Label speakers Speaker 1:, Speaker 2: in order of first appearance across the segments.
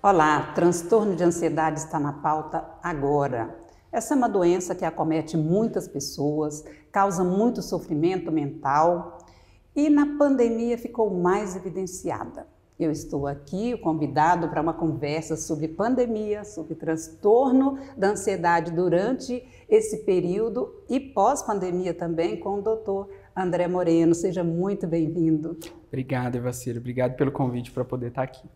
Speaker 1: Olá, transtorno de ansiedade está na pauta agora. Essa é uma doença que acomete muitas pessoas, causa muito sofrimento mental e na pandemia ficou mais evidenciada. Eu estou aqui, convidado para uma conversa sobre pandemia, sobre transtorno da ansiedade durante esse período e pós-pandemia também com o Dr. André Moreno. Seja muito bem-vindo.
Speaker 2: Obrigado, Evacira. Obrigado pelo convite para poder estar aqui.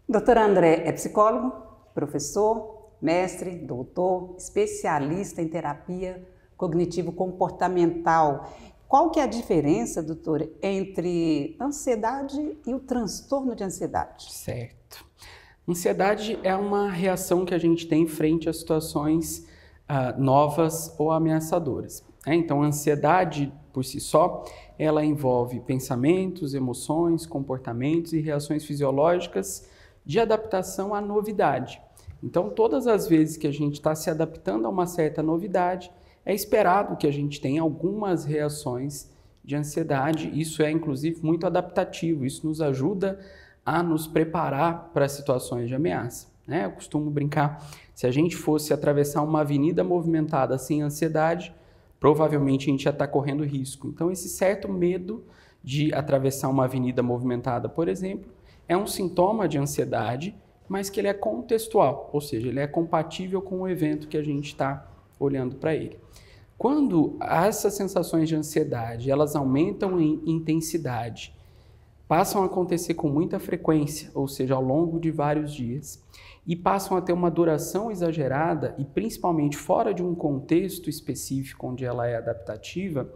Speaker 1: Dr. André é psicólogo, professor, mestre, doutor, especialista em terapia cognitivo-comportamental. Qual que é a diferença, doutor, entre ansiedade e o transtorno de ansiedade?
Speaker 2: Certo. Ansiedade é uma reação que a gente tem frente a situações novas ou ameaçadoras. Então, a ansiedade, por si só, ela envolve pensamentos, emoções, comportamentos e reações fisiológicas de adaptação à novidade. Então, todas as vezes que a gente está se adaptando a uma certa novidade, é esperado que a gente tenha algumas reações de ansiedade. Isso é, inclusive, muito adaptativo. Isso nos ajuda a nos preparar para situações de ameaça. Eu costumo brincar, se a gente fosse atravessar uma avenida movimentada sem ansiedade, provavelmente a gente já está correndo risco. Então, esse certo medo de atravessar uma avenida movimentada, por exemplo, é um sintoma de ansiedade, mas que ele é contextual, ou seja, ele é compatível com o evento que a gente está olhando para ele. Quando essas sensações de ansiedade elas aumentam em intensidade, passam a acontecer com muita frequência, ou seja, ao longo de vários dias, e passam a ter uma duração exagerada e principalmente fora de um contexto específico onde ela é adaptativa,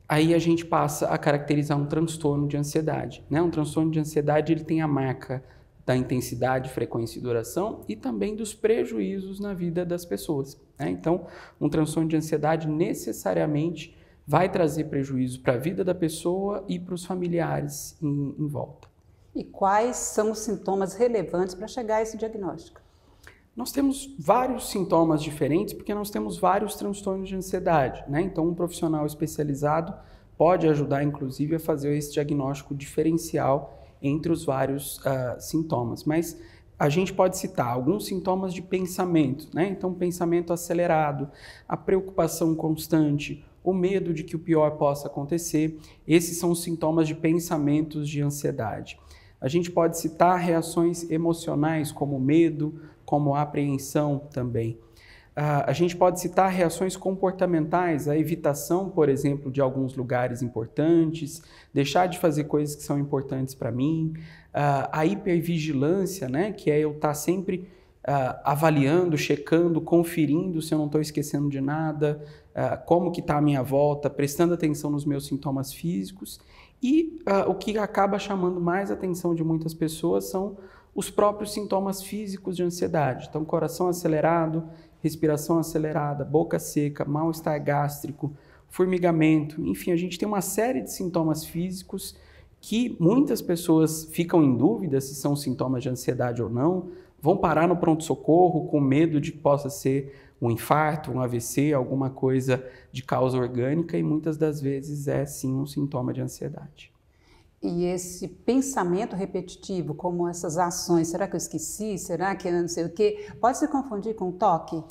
Speaker 2: aí a gente passa a caracterizar um transtorno de ansiedade. Um transtorno de ansiedade ele tem a marca da intensidade, frequência e duração e também dos prejuízos na vida das pessoas. Então, um transtorno de ansiedade necessariamente vai trazer prejuízo para a vida da pessoa e para os familiares em volta.
Speaker 1: E quais são os sintomas relevantes para chegar a esse diagnóstico?
Speaker 2: Nós temos vários sintomas diferentes porque nós temos vários transtornos de ansiedade. Então, um profissional especializado pode ajudar, inclusive, a fazer esse diagnóstico diferencial entre os vários sintomas. Mas a gente pode citar alguns sintomas de pensamento. Então, pensamento acelerado, a preocupação constante, o medo de que o pior possa acontecer. Esses são os sintomas de pensamentos de ansiedade. A gente pode citar reações emocionais, como medo, como apreensão também. A gente pode citar reações comportamentais, a evitação, por exemplo, de alguns lugares importantes, deixar de fazer coisas que são importantes para mim, a hipervigilância, que é eu estar sempre avaliando, checando, conferindo se eu não estou esquecendo de nada, como que está a minha volta, prestando atenção nos meus sintomas físicos. E o que acaba chamando mais a atenção de muitas pessoas são os próprios sintomas físicos de ansiedade. Então, coração acelerado, respiração acelerada, boca seca, mal-estar gástrico, formigamento, enfim, a gente tem uma série de sintomas físicos que muitas pessoas ficam em dúvida se são sintomas de ansiedade ou não, vão parar no pronto-socorro com medo de que possa ser um infarto, um AVC, alguma coisa de causa orgânica e muitas das vezes é sim um sintoma de ansiedade.
Speaker 1: E esse pensamento repetitivo, como essas ações, será que eu esqueci? Será que eu não sei o quê? Pode se confundir com toque?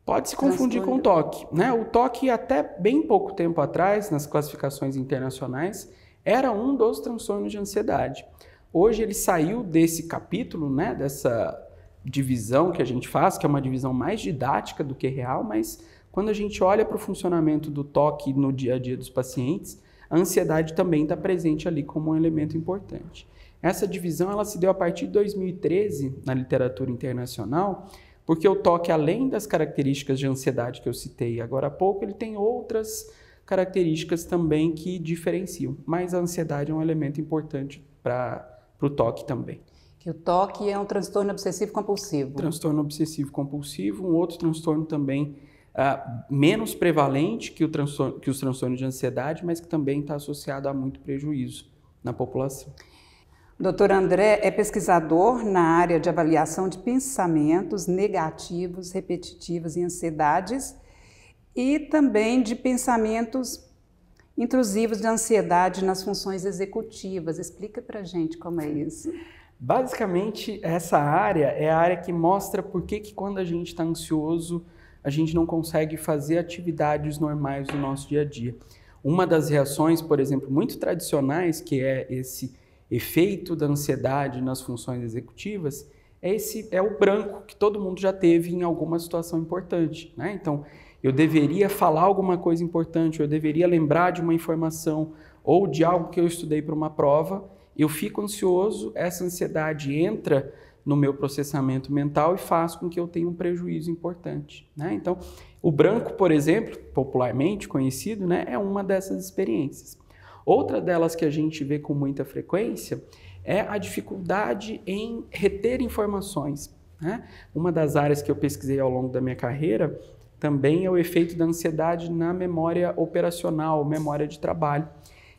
Speaker 2: Pode se confundir com toque. O toque, até bem pouco tempo atrás, nas classificações internacionais, era um dos transtornos de ansiedade. Hoje ele saiu desse capítulo, dessa divisão que a gente faz, que é uma divisão mais didática do que real, mas quando a gente olha para o funcionamento do toque no dia a dia dos pacientes, a ansiedade também está presente ali como um elemento importante. Essa divisão ela se deu a partir de 2013 na literatura internacional, porque o toque, além das características de ansiedade que eu citei agora há pouco, ele tem outras características também que diferenciam, mas a ansiedade é um elemento importante para o toque também.
Speaker 1: Que o toque é um transtorno obsessivo-compulsivo.
Speaker 2: Transtorno obsessivo-compulsivo, um outro transtorno também menos prevalente que os transtornos de ansiedade, mas que também está associado a muito prejuízo na população.
Speaker 1: Dr. André é pesquisador na área de avaliação de pensamentos negativos, repetitivos e ansiedades e também de pensamentos intrusivos de ansiedade nas funções executivas. Explica para a gente como é isso.
Speaker 2: Basicamente, essa área é a área que mostra por que quando a gente está ansioso, a gente não consegue fazer atividades normais do nosso dia a dia. Uma das reações, por exemplo, muito tradicionais, que é esse efeito da ansiedade nas funções executivas, é o branco, que todo mundo já teve em alguma situação importante, né? Então, eu deveria falar alguma coisa importante, eu deveria lembrar de uma informação ou de algo que eu estudei para uma prova, eu fico ansioso, essa ansiedade entra no meu processamento mental e faz com que eu tenha um prejuízo importante, né? Então, o branco, por exemplo, popularmente conhecido, né, é uma dessas experiências. Outra delas que a gente vê com muita frequência é a dificuldade em reter informações, né? Uma das áreas que eu pesquisei ao longo da minha carreira também é o efeito da ansiedade na memória operacional, memória de trabalho.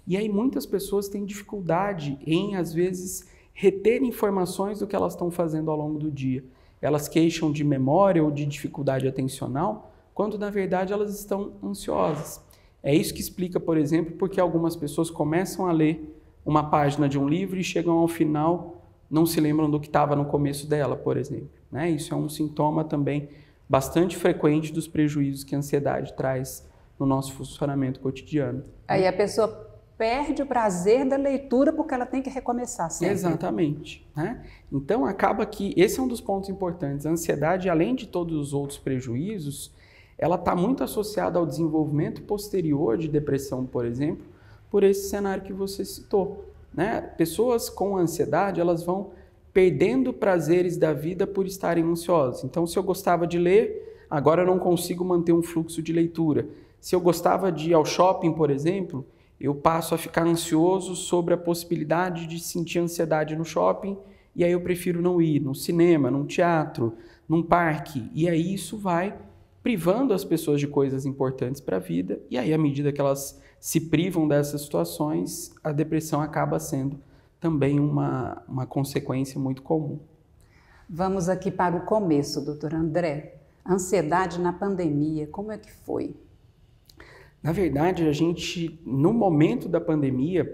Speaker 2: E aí muitas pessoas têm dificuldade em, às vezes, reter informações do que elas estão fazendo ao longo do dia. Elas queixam de memória ou de dificuldade atencional, quando na verdade elas estão ansiosas. É isso que explica, por exemplo, porque algumas pessoas começam a ler uma página de um livro e chegam ao final, não se lembram do que estava no começo dela, por exemplo, né? Isso é um sintoma também bastante frequente dos prejuízos que a ansiedade traz no nosso funcionamento cotidiano.
Speaker 1: Aí a pessoa perde o prazer da leitura porque ela tem que recomeçar sempre.
Speaker 2: Exatamente, né? Então acaba que esse é um dos pontos importantes. A ansiedade, além de todos os outros prejuízos, ela está muito associada ao desenvolvimento posterior de depressão, por exemplo, por esse cenário que você citou, né? Pessoas com ansiedade, elas vão perdendo prazeres da vida por estarem ansiosas. Então, se eu gostava de ler, agora eu não consigo manter um fluxo de leitura. Se eu gostava de ir ao shopping, por exemplo, eu passo a ficar ansioso sobre a possibilidade de sentir ansiedade no shopping e aí eu prefiro não ir no cinema, num teatro, num parque. E aí isso vai privando as pessoas de coisas importantes para a vida e aí à medida que elas se privam dessas situações, a depressão acaba sendo também uma consequência muito comum.
Speaker 1: Vamos aqui para o começo, doutor André. Ansiedade na pandemia, como é que foi?
Speaker 2: Na verdade, no momento da pandemia,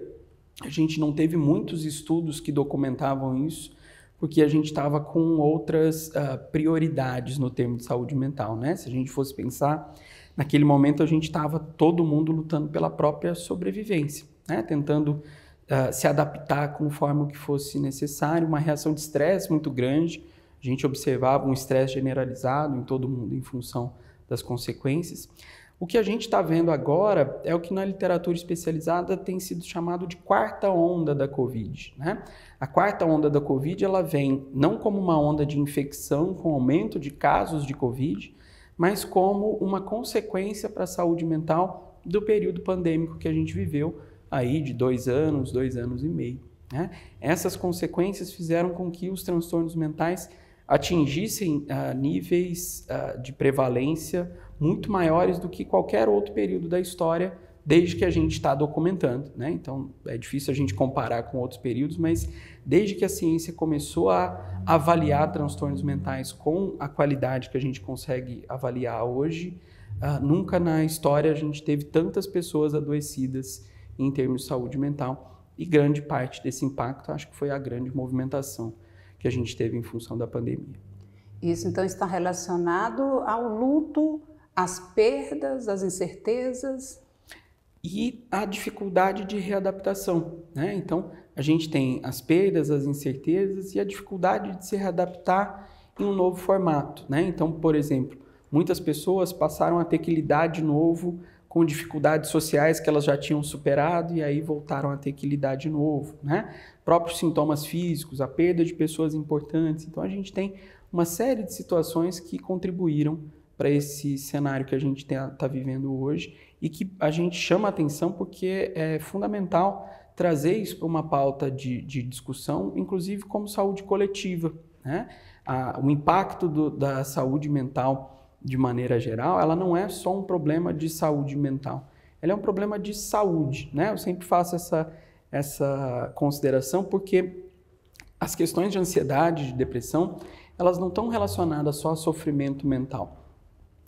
Speaker 2: a gente não teve muitos estudos que documentavam isso, porque a gente estava com outras prioridades no termo de saúde mental, né? Se a gente fosse pensar, naquele momento a gente estava todo mundo lutando pela própria sobrevivência, né? Tentando se adaptar conforme o que fosse necessário, uma reação de estresse muito grande. A gente observava um estresse generalizado em todo mundo em função das consequências. O que a gente está vendo agora é o que na literatura especializada tem sido chamado de quarta onda da Covid, né? A quarta onda da Covid, ela vem não como uma onda de infecção com aumento de casos de Covid, mas como uma consequência para a saúde mental do período pandêmico que a gente viveu aí de 2 anos, 2 anos e meio, né? Essas consequências fizeram com que os transtornos mentais atingissem níveis de prevalência muito maiores do que qualquer outro período da história, desde que a gente está documentando, né? Então, é difícil a gente comparar com outros períodos, mas desde que a ciência começou a avaliar transtornos mentais com a qualidade que a gente consegue avaliar hoje, nunca na história a gente teve tantas pessoas adoecidas em termos de saúde mental, e grande parte desse impacto acho que foi a grande movimentação que a gente teve em função da pandemia.
Speaker 1: Isso então está relacionado ao luto, às perdas, às incertezas?
Speaker 2: E a dificuldade de readaptação, né? Então, a gente tem as perdas, as incertezas e a dificuldade de se readaptar em um novo formato, né? Então, por exemplo, muitas pessoas passaram a ter que lidar de novo com dificuldades sociais que elas já tinham superado e aí voltaram a ter que lidar de novo, né? Próprios sintomas físicos, a perda de pessoas importantes. Então, a gente tem uma série de situações que contribuíram para esse cenário que a gente está vivendo hoje e que a gente chama a atenção porque é fundamental trazer isso para uma pauta de discussão, inclusive como saúde coletiva, né? O impacto da saúde mental de maneira geral, ela não é só um problema de saúde mental, ela é um problema de saúde, né? Eu sempre faço essa consideração porque as questões de ansiedade, de depressão, elas não estão relacionadas só a sofrimento mental.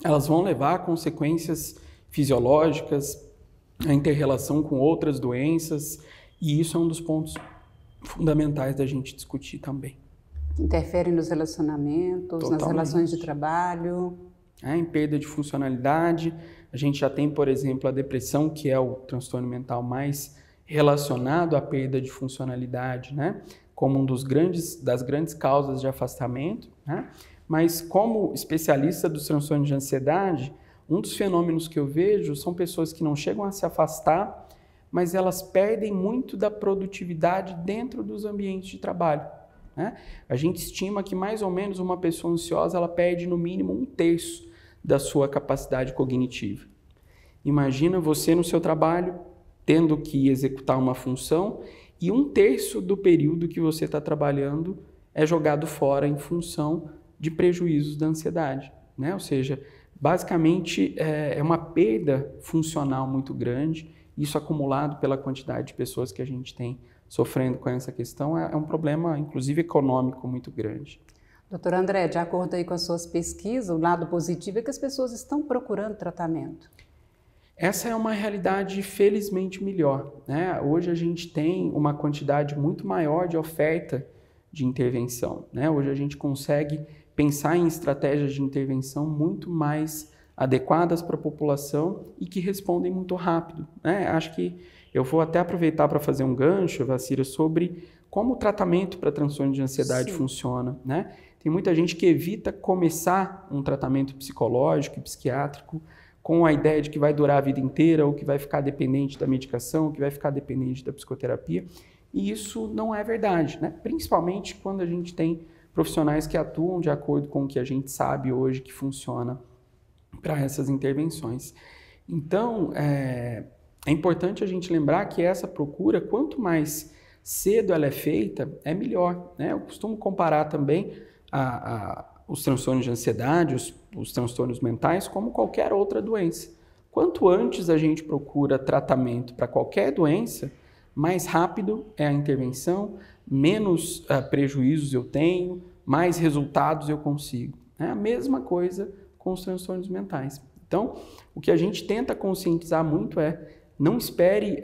Speaker 2: Elas vão levar a consequências fisiológicas, a inter-relação com outras doenças, e isso é um dos pontos fundamentais da gente discutir também.
Speaker 1: Interfere nos relacionamentos,
Speaker 2: Totalmente.
Speaker 1: nas relações de trabalho.
Speaker 2: Em perda de funcionalidade, a gente já tem, por exemplo, a depressão, que é o transtorno mental mais relacionado à perda de funcionalidade, né? Como das grandes causas de afastamento, né? Mas como especialista dos transtornos de ansiedade, um dos fenômenos que eu vejo são pessoas que não chegam a se afastar, mas elas perdem muito da produtividade dentro dos ambientes de trabalho, né? A gente estima que mais ou menos uma pessoa ansiosa ela perde no mínimo 1/3 da sua capacidade cognitiva. Imagina você no seu trabalho tendo que executar uma função e 1/3 do período que você está trabalhando é jogado fora em função de prejuízos da ansiedade, né? Ou seja, basicamente é uma perda funcional muito grande. Isso acumulado pela quantidade de pessoas que a gente tem sofrendo com essa questão é um problema, inclusive, econômico muito grande.
Speaker 1: Doutor André, de acordo aí com as suas pesquisas, o lado positivo é que as pessoas estão procurando tratamento.
Speaker 2: Essa é uma realidade felizmente melhor, né? Hoje a gente tem uma quantidade muito maior de oferta de intervenção, né? Hoje a gente consegue pensar em estratégias de intervenção muito mais adequadas para a população e que respondem muito rápido, né? Acho que eu vou até aproveitar para fazer um gancho, Vacira, sobre como o tratamento para transtorno de ansiedade funciona, né? Tem muita gente que evita começar um tratamento psicológico e psiquiátrico com a ideia de que vai durar a vida inteira ou que vai ficar dependente da medicação, ou que vai ficar dependente da psicoterapia. E isso não é verdade, né? Principalmente quando a gente tem profissionais que atuam de acordo com o que a gente sabe hoje que funciona para essas intervenções. Então, é importante a gente lembrar que essa procura, quanto mais cedo ela é feita, é melhor, né? Eu costumo comparar também os transtornos de ansiedade, os transtornos mentais, como qualquer outra doença. Quanto antes a gente procura tratamento para qualquer doença, mais rápido é a intervenção, menos prejuízos eu tenho, mais resultados eu consigo. É a mesma coisa com os transtornos mentais. Então, o que a gente tenta conscientizar muito é não espere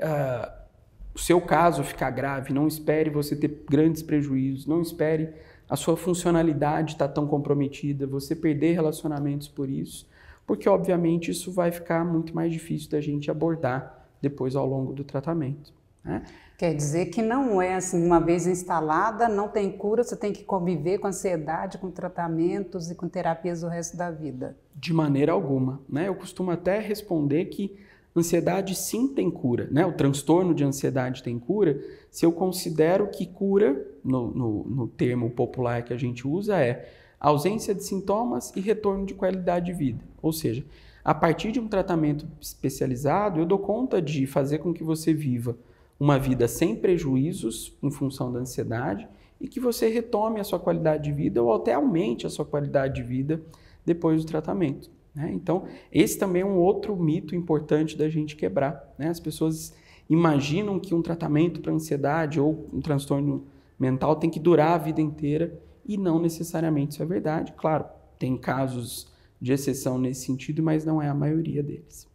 Speaker 2: o seu caso ficar grave, não espere você ter grandes prejuízos, não espere a sua funcionalidade estar tão comprometida, você perder relacionamentos por isso, porque obviamente isso vai ficar muito mais difícil da gente abordar depois ao longo do tratamento, né?
Speaker 1: Quer dizer que não é assim, uma vez instalada, não tem cura, você tem que conviver com ansiedade, com tratamentos e com terapias o resto da vida.
Speaker 2: De maneira alguma, né? Eu costumo até responder que ansiedade sim tem cura, né? O transtorno de ansiedade tem cura, se eu considero que cura, no termo popular que a gente usa, é ausência de sintomas e retorno de qualidade de vida. Ou seja, a partir de um tratamento especializado, eu dou conta de fazer com que você viva uma vida sem prejuízos em função da ansiedade e que você retome a sua qualidade de vida ou até aumente a sua qualidade de vida depois do tratamento, né? Então, esse também é um outro mito importante da gente quebrar, né? As pessoas imaginam que um tratamento para ansiedade ou um transtorno mental tem que durar a vida inteira e não necessariamente isso é verdade. Claro, tem casos de exceção nesse sentido, mas não é a maioria deles.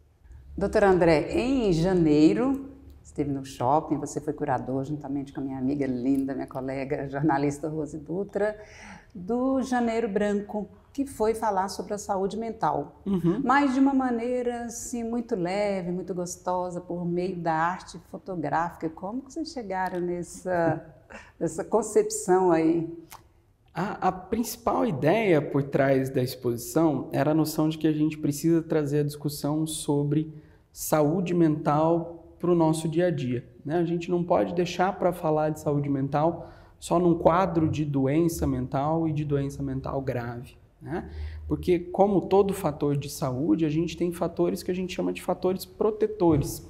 Speaker 1: Doutor André, em janeiro, esteve no shopping, você foi curador juntamente com a minha amiga linda, minha colega jornalista Rose Dutra, do Janeiro Branco, que foi falar sobre a saúde mental, mas de uma maneira assim, muito leve, muito gostosa, por meio da arte fotográfica. Como que vocês chegaram nessa concepção aí?
Speaker 2: A principal ideia por trás da exposição era a noção de que a gente precisa trazer a discussão sobre saúde mental para o nosso dia a dia, né? A gente não pode deixar para falar de saúde mental só num quadro de doença mental e de doença mental grave, né? Porque, como todo fator de saúde, a gente tem fatores que a gente chama de fatores protetores.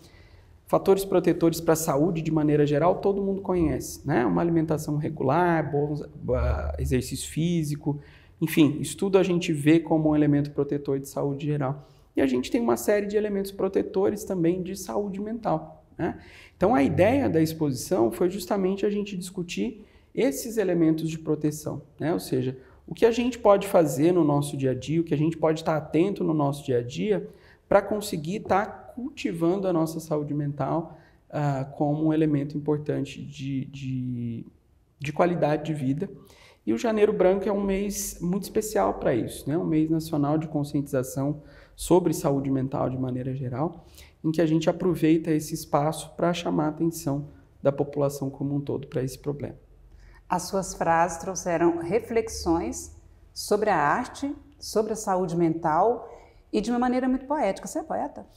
Speaker 2: Fatores protetores para a saúde, de maneira geral, todo mundo conhece, né? Uma alimentação regular, bom exercício físico, enfim, isso tudo a gente vê como um elemento protetor de saúde geral. E a gente tem uma série de elementos protetores também de saúde mental, né? Então, a ideia da exposição foi justamente a gente discutir esses elementos de proteção, né? Ou seja, o que a gente pode fazer no nosso dia a dia, o que a gente pode estar atento no nosso dia a dia para conseguir estar cultivando a nossa saúde mental como um elemento importante de qualidade de vida. E o Janeiro Branco é um mês muito especial para isso, né? Um mês nacional de conscientização sobre saúde mental de maneira geral, em que a gente aproveita esse espaço para chamar a atenção da população como um todo para esse problema.
Speaker 1: As suas frases trouxeram reflexões sobre a arte, sobre a saúde mental e de uma maneira muito poética. Você é poeta?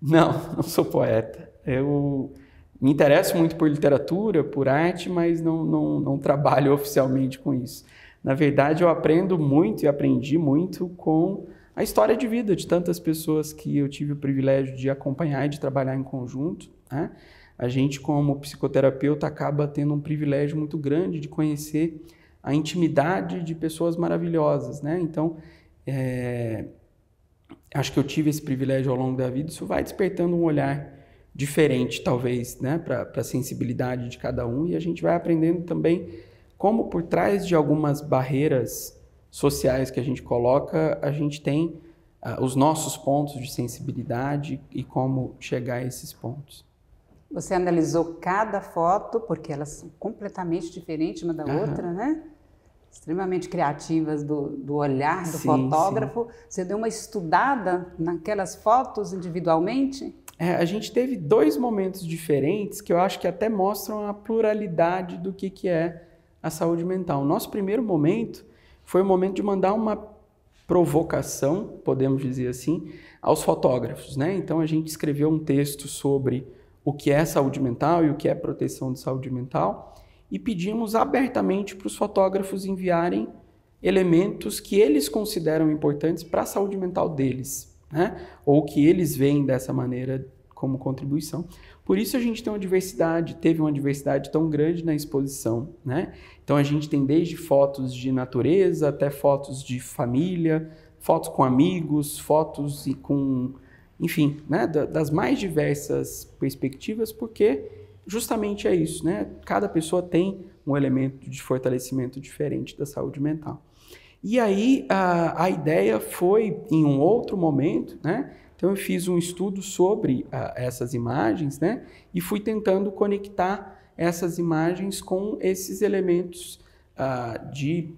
Speaker 2: Não sou poeta. Eu me interesso muito por literatura, por arte, mas não trabalho oficialmente com isso. Na verdade, eu aprendo muito e aprendi muito com a história de vida de tantas pessoas que eu tive o privilégio de acompanhar e de trabalhar em conjunto, né? A gente, como psicoterapeuta, acaba tendo um privilégio muito grande de conhecer a intimidade de pessoas maravilhosas, né? Então, acho que eu tive esse privilégio ao longo da vida. Isso vai despertando um olhar diferente, talvez, né, para a sensibilidade de cada um, e a gente vai aprendendo também como por trás de algumas barreiras sociais que a gente coloca, a gente tem os nossos pontos de sensibilidade e como chegar a esses pontos.
Speaker 1: Você analisou cada foto, porque elas são completamente diferentes uma da outra, né? Extremamente criativas do olhar do fotógrafo. Sim. Você deu uma estudada naquelas fotos individualmente?
Speaker 2: A gente teve 2 momentos diferentes que eu acho que até mostram a pluralidade do que é a saúde mental. O nosso primeiro momento foi o momento de mandar uma provocação, podemos dizer assim, aos fotógrafos, né? Então a gente escreveu um texto sobre o que é saúde mental e o que é proteção de saúde mental e pedimos abertamente para os fotógrafos enviarem elementos que eles consideram importantes para a saúde mental deles, né? Ou que eles veem dessa maneira como contribuição. Por isso a gente tem teve uma diversidade tão grande na exposição, né? Então a gente tem desde fotos de natureza até fotos de família, fotos com amigos, fotos enfim, né? Das mais diversas perspectivas, porque justamente é isso, né? Cada pessoa tem um elemento de fortalecimento diferente da saúde mental. E aí a ideia foi, em um outro momento, né? Então eu fiz um estudo sobre essas imagens, né? E fui tentando conectar essas imagens com esses elementos de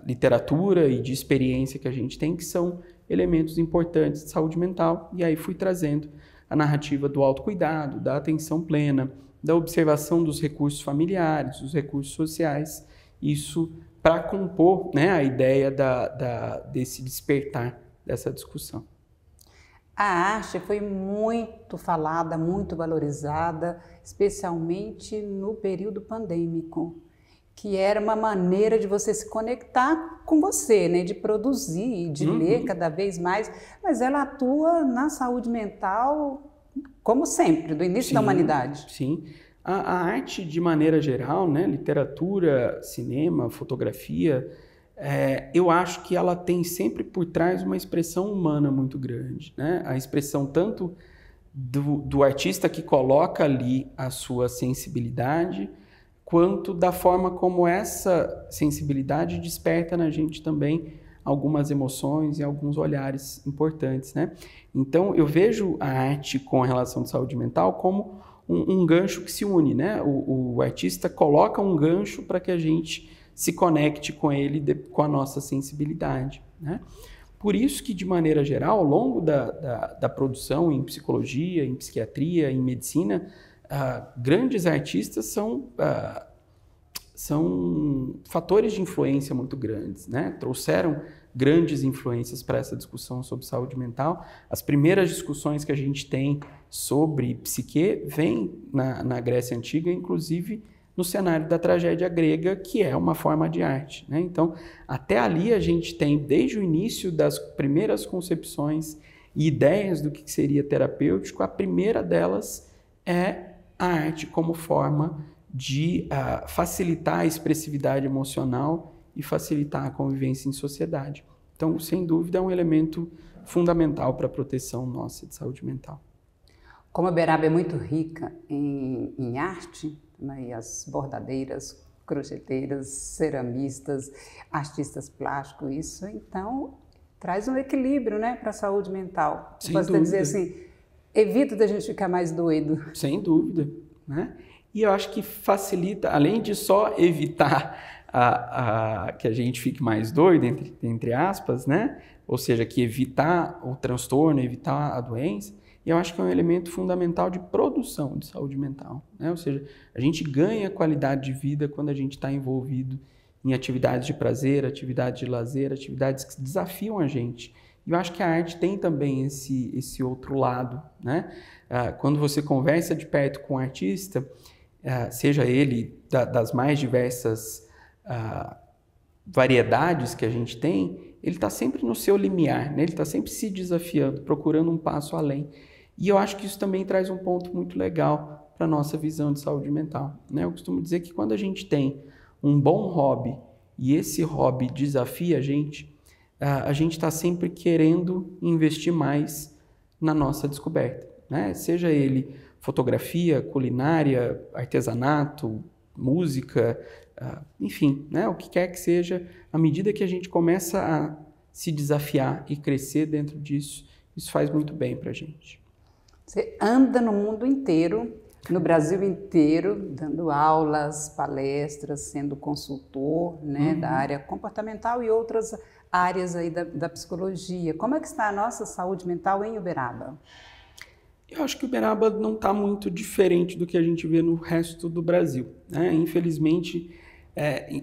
Speaker 2: literatura e de experiência que a gente tem, que são elementos importantes de saúde mental. E aí fui trazendo a narrativa do autocuidado, da atenção plena, da observação dos recursos familiares, dos recursos sociais, isso para compor, né, a ideia desse despertar dessa discussão.
Speaker 1: A arte foi muito falada, muito valorizada, especialmente no período pandêmico, que era uma maneira de você se conectar com você, né? De produzir, de ler cada vez mais, mas ela atua na saúde mental como sempre, do início da humanidade.
Speaker 2: Sim, a arte de maneira geral, né? Literatura, cinema, fotografia, eu acho que ela tem sempre por trás uma expressão humana muito grande, né? A expressão tanto do artista que coloca ali a sua sensibilidade, quanto da forma como essa sensibilidade desperta na gente também algumas emoções e alguns olhares importantes, né? Então, eu vejo a arte com relação à saúde mental como um gancho que se une, né? O artista coloca um gancho para que a gente se conecte com ele, com a nossa sensibilidade, né? Por isso que, de maneira geral, ao longo da produção em psicologia, em psiquiatria, em medicina, grandes artistas são fatores de influência muito grandes, né? Trouxeram grandes influências para essa discussão sobre saúde mental. As primeiras discussões que a gente tem sobre psique vêm na Grécia Antiga, inclusive no cenário da tragédia grega, que é uma forma de arte, né? Então, até ali a gente tem, desde o início das primeiras concepções e ideias do que seria terapêutico, a primeira delas é a arte como forma de facilitar a expressividade emocional e facilitar a convivência em sociedade. Então, sem dúvida, é um elemento fundamental para a proteção nossa de saúde mental.
Speaker 1: Como a Uberaba é muito rica em arte, né, e as bordadeiras, crocheteiras, ceramistas, artistas plásticos, isso então traz um equilíbrio, né, para a saúde mental.
Speaker 2: Sem
Speaker 1: Posso
Speaker 2: dúvida.
Speaker 1: dizer assim, evita da gente ficar mais doido.
Speaker 2: Sem dúvida, né? E eu acho que facilita, além de só evitar que a gente fique mais doido, entre aspas, né? Ou seja, que evitar o transtorno, evitar a doença, eu acho que é um elemento fundamental de produção de saúde mental, né? Ou seja, a gente ganha qualidade de vida quando a gente está envolvido em atividades de prazer, atividades de lazer, atividades que desafiam a gente. E eu acho que a arte tem também esse outro lado, né? Quando você conversa de perto com um artista, seja ele das mais diversas variedades que a gente tem, ele está sempre no seu limiar, né? Ele está sempre se desafiando, procurando um passo além. E eu acho que isso também traz um ponto muito legal para a nossa visão de saúde mental, né? Eu costumo dizer que quando a gente tem um bom hobby e esse hobby desafia a gente está sempre querendo investir mais na nossa descoberta, né? Seja ele fotografia, culinária, artesanato, música, enfim, né? O que quer que seja, à medida que a gente começa a se desafiar e crescer dentro disso, isso faz muito bem para a gente.
Speaker 1: Você anda no mundo inteiro, no Brasil inteiro, dando aulas, palestras, sendo consultor, né, da área comportamental e outras áreas aí da psicologia. Como é que está a nossa saúde mental em Uberaba?
Speaker 2: Eu acho que Uberaba não está muito diferente do que a gente vê no resto do Brasil, né? Infelizmente,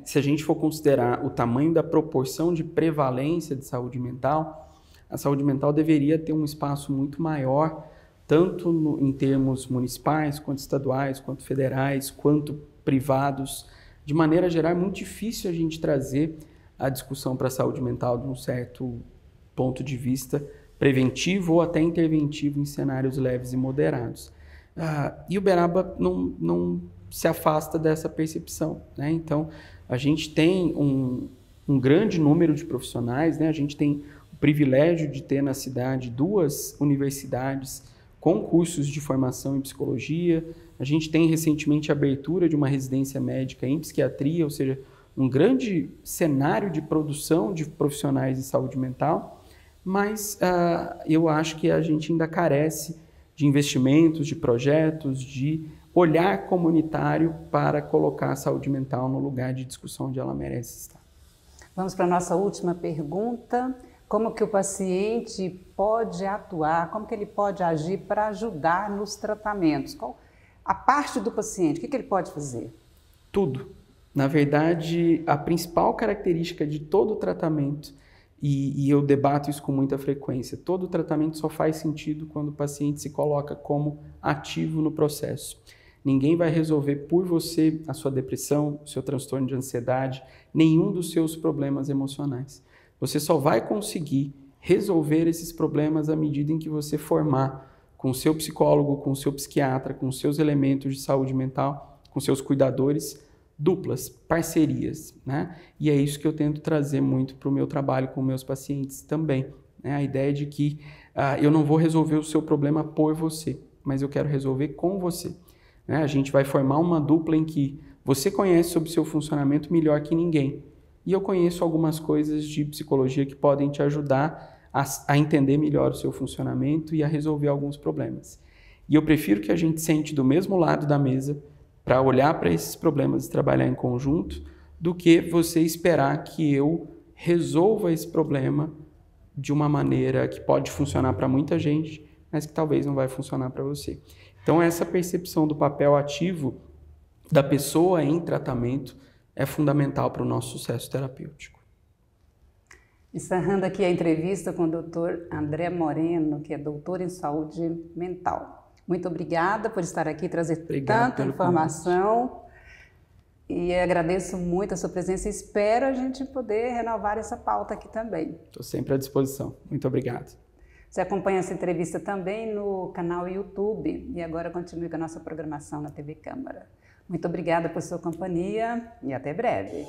Speaker 2: se a gente for considerar o tamanho da proporção de prevalência de saúde mental, a saúde mental deveria ter um espaço muito maior, tanto em termos municipais, quanto estaduais, quanto federais, quanto privados. De maneira geral, é muito difícil a gente trazer a discussão para a saúde mental de um certo ponto de vista preventivo ou até interventivo em cenários leves e moderados. E Uberaba não se afasta dessa percepção, né? Então, a gente tem um grande número de profissionais, né? A gente tem o privilégio de ter na cidade 2 universidades com cursos de formação em psicologia. A gente tem recentemente a abertura de uma residência médica em psiquiatria, ou seja, um grande cenário de produção de profissionais de saúde mental, mas eu acho que a gente ainda carece de investimentos, de projetos, de olhar comunitário para colocar a saúde mental no lugar de discussão onde ela merece estar.
Speaker 1: Vamos para a nossa última pergunta. Como que o paciente pode atuar, como que ele pode agir para ajudar nos tratamentos? Qual a parte do paciente, o que ele pode fazer?
Speaker 2: Tudo. Na verdade, a principal característica de todo o tratamento, e eu debato isso com muita frequência, todo o tratamento só faz sentido quando o paciente se coloca como ativo no processo. Ninguém vai resolver por você a sua depressão, o seu transtorno de ansiedade, nenhum dos seus problemas emocionais. Você só vai conseguir resolver esses problemas à medida em que você formar com o seu psicólogo, com o seu psiquiatra, com os seus elementos de saúde mental, com seus cuidadores, duplas, parcerias, né? E é isso que eu tento trazer muito para o meu trabalho com meus pacientes também, né? A ideia de que eu não vou resolver o seu problema por você, mas eu quero resolver com você, né? A gente vai formar uma dupla em que você conhece sobre o seu funcionamento melhor que ninguém, e eu conheço algumas coisas de psicologia que podem te ajudar a entender melhor o seu funcionamento e a resolver alguns problemas. E eu prefiro que a gente sente do mesmo lado da mesa para olhar para esses problemas e trabalhar em conjunto, do que você esperar que eu resolva esse problema de uma maneira que pode funcionar para muita gente, mas que talvez não vai funcionar para você. Então, essa percepção do papel ativo da pessoa em tratamento é fundamental para o nosso sucesso terapêutico.
Speaker 1: Encerrando aqui a entrevista com o Dr. André Moreno, que é doutor em saúde mental. Muito obrigada por estar aqui e trazer tanta informação. E agradeço muito a sua presença e espero a gente poder renovar essa pauta aqui também.
Speaker 2: Estou sempre à disposição. Muito obrigado.
Speaker 1: Você acompanha essa entrevista também no canal YouTube e agora continue com a nossa programação na TV Câmara. Muito obrigada por sua companhia e até breve.